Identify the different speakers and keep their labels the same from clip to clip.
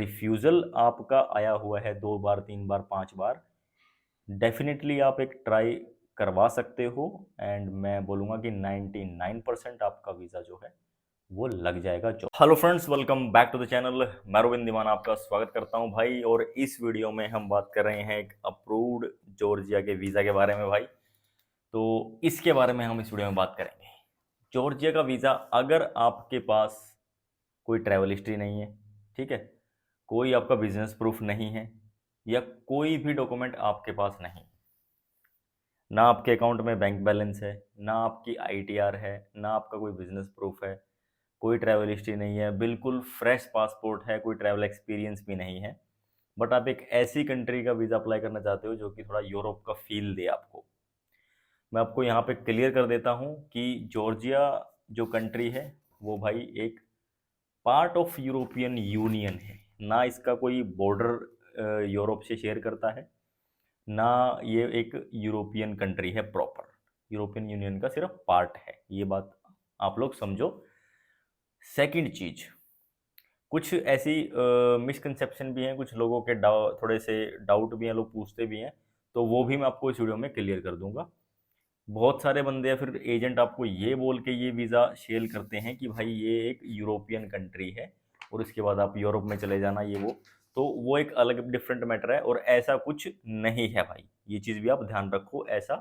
Speaker 1: Refusal आपका आया हुआ है 2 बार, 3 बार, 5 बार, डेफ़िनिटली आप एक ट्राई करवा सकते हो एंड मैं बोलूँगा कि 99% आपका वीज़ा जो है, वो लग जाएगा जो hello friends, welcome back to the channel. मैं रोविंद दीवाना आपका स्वागत करता हूँ भाई। और इस वीडियो में हम बात कर रहे हैं एक अप्रूव्ड जॉर्जिया के वीज़ा के बारे में भाई। तो इसके बारे में हम इस वीडियो में बात करेंगे। जॉर्जिया का वीज़ा, अगर आपके पास कोई ट्रैवल हिस्ट्री नहीं है, ठीक है, कोई आपका बिजनेस प्रूफ नहीं है, या कोई भी डॉक्यूमेंट आपके पास नहीं, ना आपके अकाउंट में बैंक बैलेंस है, ना आपकी आईटीआर है, ना आपका कोई बिजनेस प्रूफ है, कोई ट्रैवल हिस्ट्री नहीं है, बिल्कुल फ्रेश पासपोर्ट है, कोई ट्रैवल एक्सपीरियंस भी नहीं है, बट आप एक ऐसी कंट्री का वीज़ा अप्लाई करना चाहते हो जो कि थोड़ा यूरोप का फील दे आपको। मैं आपको यहाँ पे क्लियर कर देता हूँ कि जॉर्जिया जो कंट्री है वो भाई एक पार्ट ऑफ यूरोपियन यूनियन है। ना इसका कोई बॉर्डर यूरोप से शेयर करता है, ना ये एक यूरोपियन कंट्री है प्रॉपर। यूरोपियन यूनियन का सिर्फ पार्ट है, ये बात आप लोग समझो। सेकंड चीज, कुछ ऐसी मिसकंसेप्शन भी हैं, कुछ लोगों के थोड़े से डाउट भी हैं, लोग पूछते भी हैं, तो वो भी मैं आपको इस वीडियो में क्लियर कर दूंगा। बहुत सारे बंदे या फिर एजेंट आपको ये बोल के ये वीज़ा शेयर करते हैं कि भाई ये एक यूरोपियन कंट्री है और इसके बाद आप यूरोप में चले जाना, ये वो एक अलग डिफरेंट मैटर है, और ऐसा कुछ नहीं है भाई। ये चीज़ भी आप ध्यान रखो, ऐसा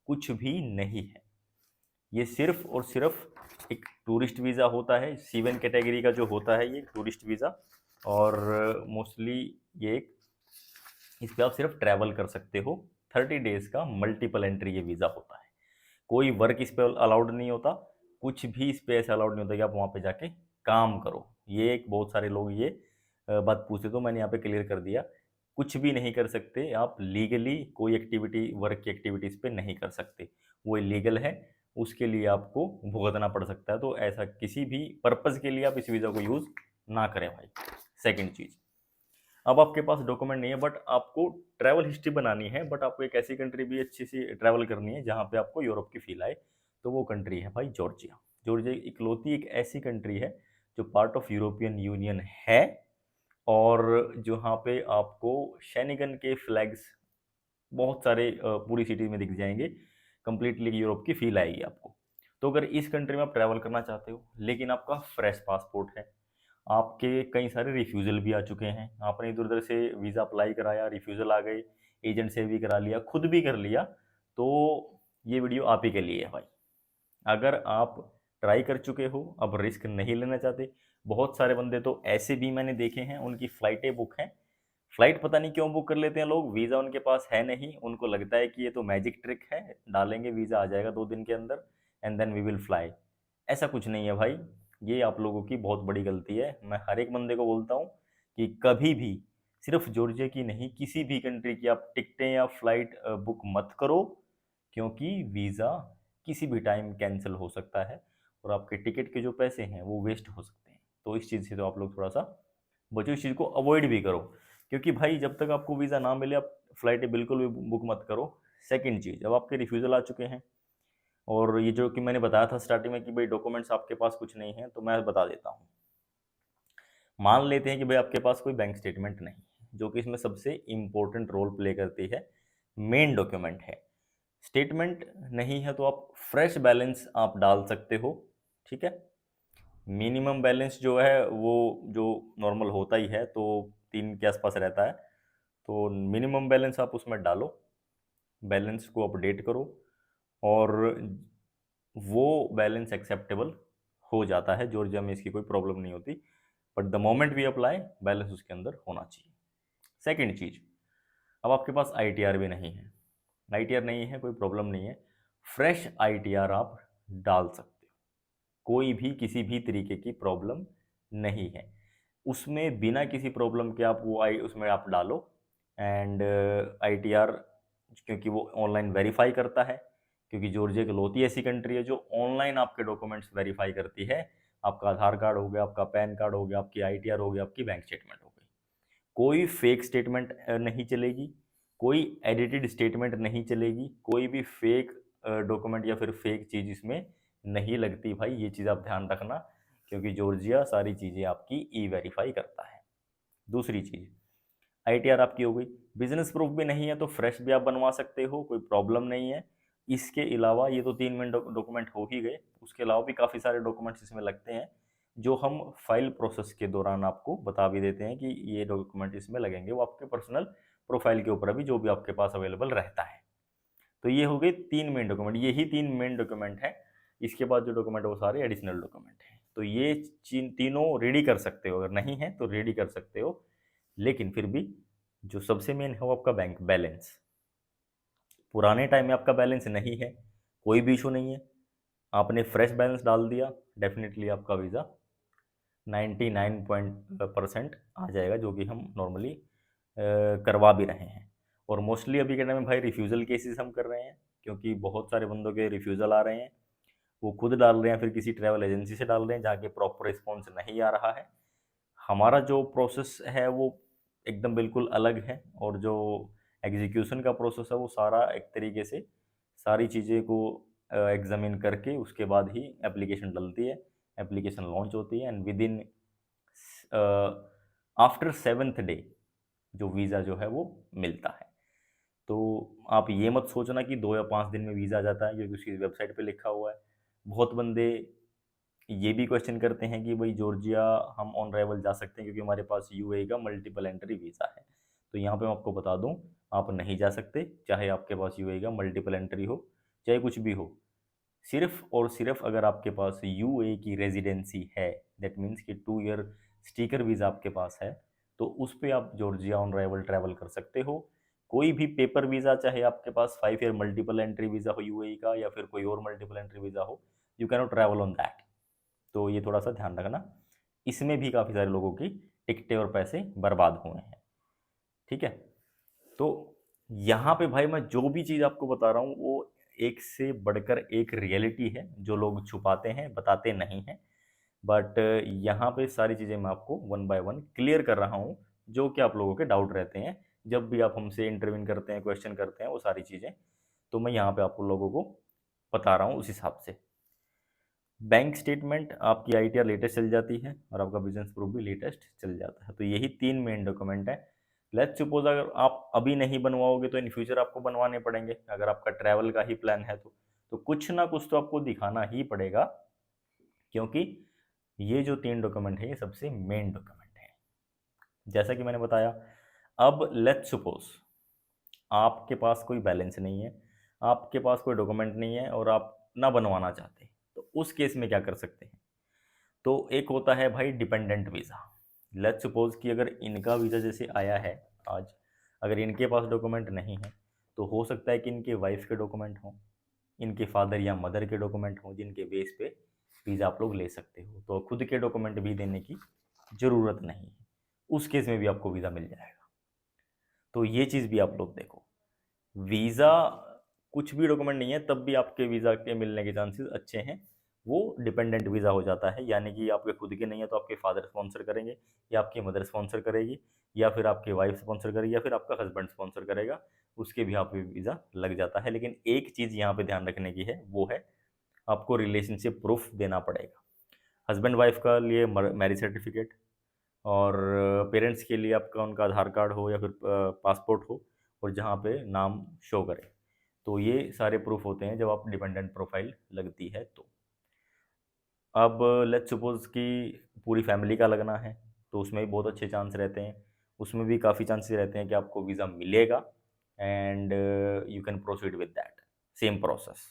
Speaker 1: कुछ भी नहीं है। ये सिर्फ और सिर्फ एक टूरिस्ट वीज़ा होता है, C1 कैटेगरी का जो होता है ये टूरिस्ट वीज़ा। और मोस्टली ये एक, इस पर आप सिर्फ ट्रैवल कर सकते हो। 30 डेज का मल्टीपल एंट्री ये वीज़ा होता है। कोई वर्क इस पे अलाउड नहीं होता, कुछ भी इस पे ऐसा अलाउड नहीं होता कि आप वहाँ पे जाके काम करो। ये एक, बहुत सारे लोग ये बात पूछते, तो मैंने यहाँ पे क्लियर कर दिया। कुछ भी नहीं कर सकते आप लीगली, कोई एक्टिविटी, वर्क की एक्टिविटीज़ पे नहीं कर सकते, वो इलीगल है, उसके लिए आपको भुगतना पड़ सकता है। तो ऐसा किसी भी पर्पज़ के लिए आप इस वीज़ा को यूज़ ना करें भाई। सेकेंड चीज़, अब आपके पास डॉक्यूमेंट नहीं है बट आपको ट्रैवल हिस्ट्री बनानी है, बट आपको एक ऐसी कंट्री भी अच्छी सी ट्रैवल करनी है जहाँ पे आपको यूरोप की फील आए, तो वो कंट्री है भाई जॉर्जिया। जॉर्जिया इकलौती एक ऐसी कंट्री है जो पार्ट ऑफ यूरोपियन यूनियन है, और जहाँ पे आपको शेनिगन के फ्लैग्स बहुत सारे पूरी सिटी में दिख जाएंगे। कंप्लीटली यूरोप की फील आएगी आपको। तो अगर इस कंट्री में आप ट्रैवल करना चाहते हो लेकिन आपका फ्रेश पासपोर्ट है, आपके कई सारे रिफ्यूज़ल भी आ चुके हैं, आपने इधर उधर से वीज़ा अप्लाई कराया, रिफ्यूज़ल आ गए, एजेंट से भी करा लिया, खुद भी कर लिया, तो ये वीडियो आप ही के लिए है भाई। अगर आप ट्राई कर चुके हो, अब रिस्क नहीं लेना चाहते, बहुत सारे बंदे तो ऐसे भी मैंने देखे हैं, उनकी फ़्लाइटें बुक हैं। फ़्लाइट पता नहीं क्यों बुक कर लेते हैं लोग, वीज़ा उनके पास है नहीं, उनको लगता है कि ये तो मैजिक ट्रिक है, डालेंगे वीज़ा आ जाएगा 2 दिन के अंदर and then we will fly. ऐसा कुछ नहीं है भाई, ये आप लोगों की बहुत बड़ी गलती है। मैं हर एक बंदे को बोलता हूँ कि कभी भी, सिर्फ जॉर्जिया की नहीं, किसी भी कंट्री की आप टिकटें या फ़्लाइट बुक मत करो, क्योंकि वीज़ा किसी भी टाइम कैंसिल हो सकता है और आपके टिकट के जो पैसे हैं वो वेस्ट हो सकते हैं। तो इस चीज़ से तो आप लोग थोड़ा सा बचो, इस चीज़ को अवॉइड भी करो, क्योंकि भाई जब तक आपको वीज़ा ना मिले आप फ़्लाइटें बिल्कुल भी बुक मत करो। सेकंड चीज़, अब आपके रिफ्यूज़ल आ चुके हैं और ये जो कि मैंने बताया था स्टार्टिंग में कि भाई डॉक्यूमेंट्स आपके पास कुछ नहीं है, तो मैं बता देता हूँ। मान लेते हैं कि भाई आपके पास कोई बैंक स्टेटमेंट नहीं है, जो कि इसमें सबसे इम्पोर्टेंट रोल प्ले करती है, मेन डॉक्यूमेंट है। स्टेटमेंट नहीं है तो आप फ्रेश बैलेंस आप डाल सकते हो, ठीक है। मिनिमम बैलेंस जो है वो जो नॉर्मल होता ही है, तो 3 के आसपास रहता है, तो मिनिमम बैलेंस आप उसमें डालो, बैलेंस को अपडेट करो, और वो बैलेंस एक्सेप्टेबल हो जाता है। जॉर्जिया में इसकी कोई प्रॉब्लम नहीं होती, but the moment we apply, balance उसके अंदर होना चाहिए। सेकेंड चीज़, अब आपके पास आईटीआर भी नहीं है, आईटीआर नहीं है कोई प्रॉब्लम नहीं है, फ्रेश आईटीआर आप डाल सकते हो, कोई भी किसी भी तरीके की प्रॉब्लम नहीं है उसमें। बिना किसी प्रॉब्लम के आप वो आई उसमें आप डालो, एंड आईटीआर, क्योंकि वो ऑनलाइन वेरीफाई करता है, क्योंकि जॉर्जिया इकलौती ऐसी कंट्री है जो ऑनलाइन आपके डॉक्यूमेंट्स वेरीफाई करती है। आपका आधार कार्ड हो गया, आपका पैन कार्ड हो गया, आपकी आईटीआर हो गया, आपकी बैंक स्टेटमेंट हो गई, कोई फेक स्टेटमेंट नहीं चलेगी, कोई एडिटेड स्टेटमेंट नहीं चलेगी, कोई भी फेक डॉक्यूमेंट या फिर फेक चीज़ इसमें नहीं लगती भाई। ये चीज़ आप ध्यान रखना, क्योंकि जॉर्जिया सारी चीज़ें आपकी ई वेरीफाई करता है। दूसरी चीज़, आईटीआर आपकी हो गई। बिजनेस प्रूफ भी नहीं है तो फ्रेश भी आप बनवा सकते हो, कोई प्रॉब्लम नहीं है। इसके अलावा ये तो 3 मेन डॉक्यूमेंट हो ही गए, उसके अलावा भी काफ़ी सारे डॉक्यूमेंट्स इसमें लगते हैं, जो हम फाइल प्रोसेस के दौरान आपको बता भी देते हैं कि ये डॉक्यूमेंट इसमें लगेंगे। वो आपके पर्सनल प्रोफाइल के ऊपर अभी जो भी आपके पास अवेलेबल रहता है। तो ये हो गए 3 मेन डॉक्यूमेंट, यही 3 मेन डॉक्यूमेंट हैं। इसके बाद जो डॉक्यूमेंट है वो सारे एडिशनल डॉक्यूमेंट हैं। तो ये तीनों रेडी कर सकते हो, अगर नहीं है तो रेडी कर सकते हो। लेकिन फिर भी जो सबसे मेन है वो आपका बैंक बैलेंस। पुराने टाइम में आपका बैलेंस नहीं है, कोई भी इशू नहीं है, आपने फ्रेश बैलेंस डाल दिया, डेफिनेटली आपका वीज़ा 99% आ जाएगा, जो कि हम नॉर्मली करवा भी रहे हैं। और मोस्टली अभी के टाइम में भाई रिफ्यूज़ल केसेस हम कर रहे हैं, क्योंकि बहुत सारे बंदों के रिफ्यूज़ल आ रहे हैं। वो खुद डाल रहे हैं, फिर किसी ट्रैवल एजेंसी से डाल रहे हैं जहाँ के प्रॉपर रिस्पॉन्स नहीं आ रहा है। हमारा जो प्रोसेस है वो एकदम बिल्कुल अलग है, और जो एग्जीक्यूशन का प्रोसेस है वो सारा एक तरीके से सारी चीज़ें को एग्जामिन करके उसके बाद ही एप्लीकेशन डलती है, एप्लीकेशन लॉन्च होती है, and with in after 7th day जो वीज़ा जो है वो मिलता है। तो आप ये मत सोचना कि 2 या 5 दिन में वीज़ा आ जाता है, क्योंकि उसकी वेबसाइट पे लिखा हुआ है। बहुत बंदे ये भी क्वेश्चन करते हैं कि भाई जॉर्जिया हम ऑन अराइवल जा सकते हैं क्योंकि हमारे पास यूएई का मल्टीपल एंट्री वीज़ा है। तो यहाँ पे मैं आपको बता दूँ, आप नहीं जा सकते, चाहे आपके पास यूएई का मल्टीपल एंट्री हो, चाहे कुछ भी हो। सिर्फ और सिर्फ अगर आपके पास यूएई की रेजिडेंसी है, दैट मीन्स कि 2 ईयर स्टिकर वीज़ा आपके पास है, तो उस पे आप जॉर्जिया ऑन अराइवल ट्रैवल कर सकते हो। कोई भी पेपर वीज़ा, चाहे आपके पास 5 ईयर मल्टीपल एंट्री वीज़ा हो यूएई का, या फिर कोई और मल्टीपल एंट्री वीज़ा हो, you can not travel on that. तो ये थोड़ा सा ध्यान रखना, इसमें भी काफ़ी सारे लोगों की टिकटें और पैसे बर्बाद हुए हैं। ठीक है, तो यहाँ पे भाई मैं जो भी चीज़ आपको बता रहा हूँ वो एक से बढ़कर एक रियलिटी है, जो लोग छुपाते हैं, बताते नहीं हैं। बट यहाँ पे सारी चीज़ें मैं आपको वन बाय वन क्लियर कर रहा हूँ, जो कि आप लोगों के डाउट रहते हैं जब भी आप हमसे इंटरव्यू करते हैं, क्वेश्चन करते हैं, वो सारी चीज़ें तो मैं यहाँ पे आप लोगों को बता रहा हूँ उस हिसाब से। बैंक स्टेटमेंट आपकी आईटीआर लेटेस्ट चल जाती है, और आपका बिजनेस प्रूफ भी लेटेस्ट चल जाता है। तो यही 3 मेन डॉक्यूमेंट है। लेट्स सपोज अगर आप अभी नहीं बनवाओगे तो इन फ्यूचर आपको बनवाने पड़ेंगे, अगर आपका ट्रैवल का ही प्लान है तो कुछ ना कुछ तो आपको दिखाना ही पड़ेगा, क्योंकि ये जो 3 डॉक्यूमेंट है ये सबसे मेन डॉक्यूमेंट है। जैसा कि मैंने बताया, अब लेट्स सपोज आपके पास कोई बैलेंस नहीं है, आपके पास कोई डॉक्यूमेंट नहीं है, और आप ना बनवाना चाहते, तो उस केस में क्या कर सकते हैं? तो एक होता है भाई डिपेंडेंट वीज़ा। लेट्स सपोज कि अगर इनका वीज़ा जैसे आया है आज, अगर इनके पास डॉक्यूमेंट नहीं है, तो हो सकता है कि इनके वाइफ के डॉक्यूमेंट हों, इनके फादर या मदर के डॉक्यूमेंट हों, जिनके बेस पे वीज़ा आप लोग ले सकते हो। तो खुद के डॉक्यूमेंट भी देने की ज़रूरत नहीं है, उस केस में भी आपको वीज़ा मिल जाएगा। तो ये चीज़ भी आप लोग देखो, वीज़ा कुछ भी डॉक्यूमेंट नहीं है तब भी आपके वीज़ा के मिलने के चांसेस अच्छे हैं। वो डिपेंडेंट वीज़ा हो जाता है, यानी कि आपके खुद के नहीं है तो आपके फादर स्पॉन्सर करेंगे, या आपकी मदर स्पॉन्सर करेगी, या फिर आपकी वाइफ स्पॉन्सर करेगी, या फिर आपका हस्बैंड स्पॉन्सर करेगा, उसके भी आप पे वीज़ा लग जाता है। लेकिन एक चीज़ यहाँ पे ध्यान रखने की है, वो है आपको रिलेशनशिप प्रूफ देना पड़ेगा। हस्बैंड वाइफ का लिए मैरिज सर्टिफिकेट, और पेरेंट्स के लिए आपका उनका आधार कार्ड हो या फिर पासपोर्ट हो, और जहाँ पे नाम शो करे। तो ये सारे प्रूफ होते हैं जब आप डिपेंडेंट प्रोफाइल लगती है तो। अब लेट्स सपोज़ कि पूरी फैमिली का लगना है, तो उसमें भी बहुत अच्छे चांस रहते हैं, उसमें भी काफ़ी चांसेस रहते हैं कि आपको वीज़ा मिलेगा, and you can proceed with that same process.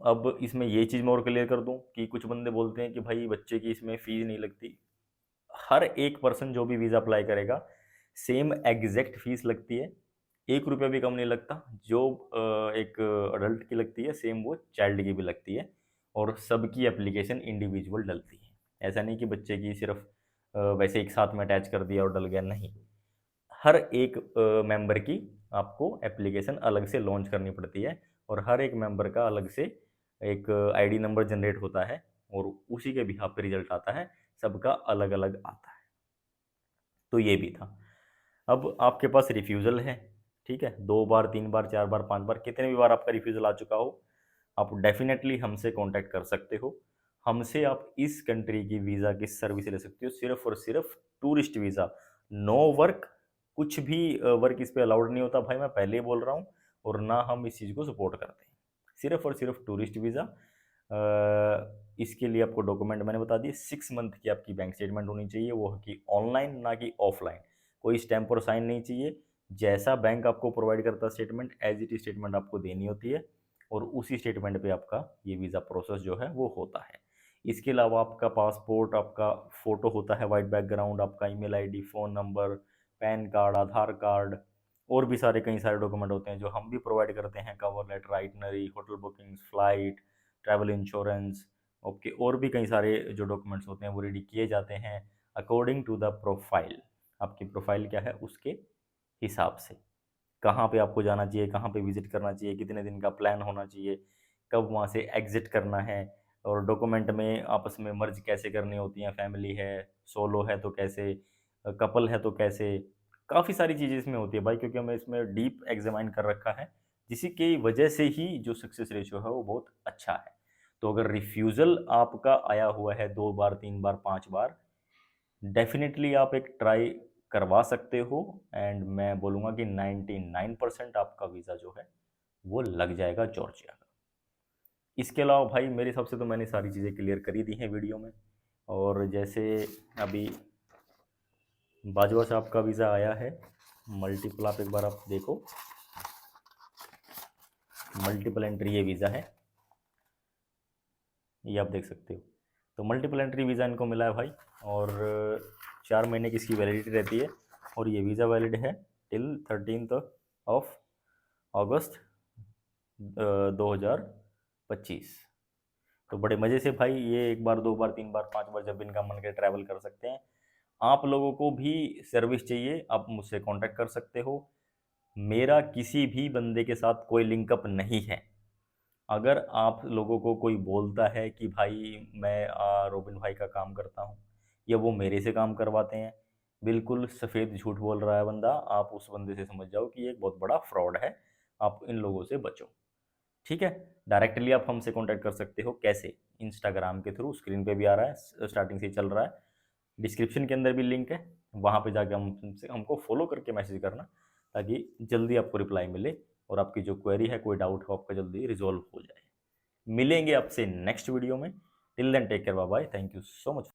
Speaker 1: अब इसमें ये चीज़ मैं और क्लियर कर दूं कि कुछ बंदे बोलते हैं कि भाई बच्चे की इसमें फ़ीस नहीं लगती। हर एक पर्सन जो भी वीज़ा अप्लाई करेगा, सेम एग्जैक्ट फीस लगती है, 1 रुपया भी कम नहीं लगता। जो एक अडल्ट की लगती है, सेम वो चाइल्ड की भी लगती है, और सबकी एप्लीकेशन इंडिविजुअल डलती है। ऐसा नहीं कि बच्चे की सिर्फ वैसे एक साथ में अटैच कर दिया और डल गया, नहीं। हर एक मेंबर की आपको एप्लीकेशन अलग से लॉन्च करनी पड़ती है, और हर एक मेंबर का अलग से एक आईडी नंबर जनरेट होता है, और उसी के बिहाफ पे रिजल्ट आता है, सबका अलग अलग आता है। तो ये भी था। अब आपके पास रिफ्यूज़ल है, ठीक है, 2 बार, 3 बार, 4 बार, 5 बार, कितने भी बार आपका रिफ्यूज़ल आ चुका हो, आप डेफ़िनेटली हमसे कॉन्टैक्ट कर सकते हो। हमसे आप इस कंट्री की वीज़ा की सर्विस ले सकते हो, सिर्फ़ और सिर्फ़ टूरिस्ट वीज़ा। नो वर्क, कुछ भी वर्क इस पे अलाउड नहीं होता भाई, मैं पहले ही बोल रहा हूँ। और ना हम इस चीज़ को सपोर्ट करते हैं, सिर्फ और सिर्फ टूरिस्ट वीज़ा। इसके लिए आपको डॉक्यूमेंट मैंने बता दिए, 6 मंथ की आपकी बैंक स्टेटमेंट होनी चाहिए, वो कि ऑनलाइन ना कि ऑफलाइन, कोई स्टैम्प और साइन नहीं चाहिए। जैसा बैंक आपको प्रोवाइड करता है statement, as it is statement आपको देनी होती है, और उसी स्टेटमेंट पे आपका ये वीज़ा प्रोसेस जो है वो होता है। इसके अलावा आपका पासपोर्ट, आपका फ़ोटो होता है वाइट बैकग्राउंड, आपका email ID, phone number, PAN card, Aadhaar card, और भी सारे कई सारे डॉक्यूमेंट होते हैं जो हम भी प्रोवाइड करते हैं, cover letter, itinerary, hotel bookings, flight, travel insurance, okay, और भी कई सारे जो डॉक्यूमेंट्स होते हैं वो रेडी किए जाते हैं अकॉर्डिंग टू द प्रोफाइल। आपकी प्रोफाइल क्या है उसके हिसाब से, कहाँ पे आपको जाना चाहिए, कहाँ पे विजिट करना चाहिए, कितने दिन का प्लान होना चाहिए, कब वहाँ से एग्जिट करना है, और डॉक्यूमेंट में आपस में मर्ज कैसे करनी होती हैं, फैमिली है, सोलो है तो कैसे, कपल है तो कैसे, काफ़ी सारी चीज़ें इसमें होती है भाई, क्योंकि हमें इसमें डीप एग्जामाइन कर रखा है, जिसी की वजह से ही जो सक्सेस रेशियो है वो बहुत अच्छा है। तो अगर रिफ्यूज़ल आपका आया हुआ है 2 बार, 3 बार, 5 बार, डेफिनेटली आप एक ट्राई करवा सकते हो, एंड मैं बोलूँगा कि 99% आपका वीज़ा जो है वो लग जाएगा जॉर्जिया का। इसके अलावा भाई मेरे हिसाब से तो मैंने सारी चीज़ें क्लियर कर ही दी हैं वीडियो में। और जैसे अभी बाजवा साहब का वीज़ा आया है, मल्टीपल, आप एक बार आप देखो, मल्टीपल एंट्री ये वीज़ा है, ये आप देख सकते हो। तो मल्टीपल एंट्री वीज़ा इनको मिला है भाई, और 4 महीने की इसकी वैलिडिटी रहती है, और ये वीज़ा वैलिड है टिल 13 अगस्त 2025। तो बड़े मज़े से भाई ये 1 बार, 2 बार, 3 बार, 5 बार जब इनका मन करे ट्रैवल कर सकते हैं। आप लोगों को भी सर्विस चाहिए, आप मुझसे कांटेक्ट कर सकते हो। मेरा किसी भी बंदे के साथ कोई लिंकअप नहीं है। अगर आप लोगों को कोई बोलता है कि भाई मैं रोबिन भाई का काम करता हूँ, या वो मेरे से काम करवाते हैं, बिल्कुल सफ़ेद झूठ बोल रहा है बंदा, आप उस बंदे से समझ जाओ कि ये एक बहुत बड़ा फ्रॉड है, आप इन लोगों से बचो। ठीक है, डायरेक्टली आप हमसे कांटेक्ट कर सकते हो, कैसे? इंस्टाग्राम के थ्रू, स्क्रीन पे भी आ रहा है, स्टार्टिंग से ही चल रहा है, डिस्क्रिप्शन के अंदर भी लिंक है, वहाँ पे जाके हमको फॉलो करके मैसेज करना, ताकि जल्दी आपको रिप्लाई मिले, और आपकी जो क्वेरी है, कोई डाउट हो, आपका जल्दी रिजॉल्व हो जाए। मिलेंगे आपसे नेक्स्ट वीडियो में। Till then take care, bye bye, thank you so much.